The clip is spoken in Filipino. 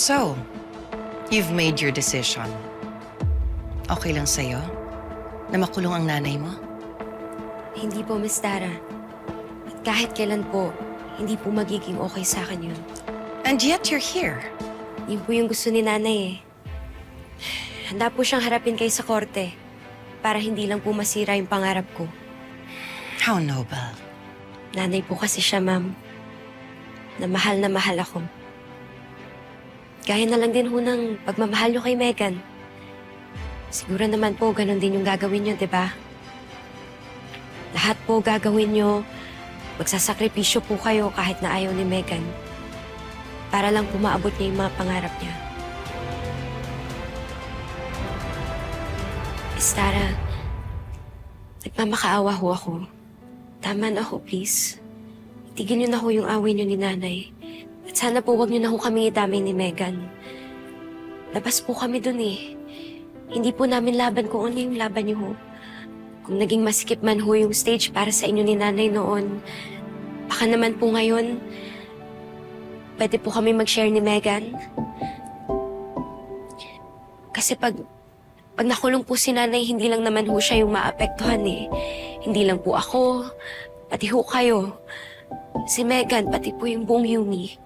So, you've made your decision. Okay lang sa'yo na makulong ang nanay mo? Hindi po, Miss Tara. At kahit kailan po, hindi po magiging okay sa akin yun. And yet you're here. Yun po yung gusto ni nanay eh. Handa po siyang harapin kayo sa korte para hindi lang po masira yung pangarap ko. How noble. Nanay po kasi siya, ma'am. Na mahal ako. Gaya na lang din ho ng pagmamahal niyo kay Megan. Siguro naman po ganun din yung gagawin niyo, di ba? Lahat po gagawin niyo, magsasakripisyo po kayo kahit na ayaw ni Megan. Para lang po maabot niya yung mga pangarap niya. Miss Tara, nagmamakaawa ho ako. Tama na ho, please. Itigil niyo na ho yung away niyo ni nanay. At sana po wag niyo na ho kami idamay ni Megan. Labas po kami dun eh. Hindi po namin laban kung ano yung laban niyo ho. Kung naging masikip man ho yung stage para sa inyo ni nanay noon, baka naman po ngayon, pwede po kami mag-share ni Megan. Kasi pag nakulong po si nanay, hindi lang naman ho siya yung maapektuhan eh. Hindi lang po ako, pati ho kayo. Si Megan, pati po yung buong Yumi.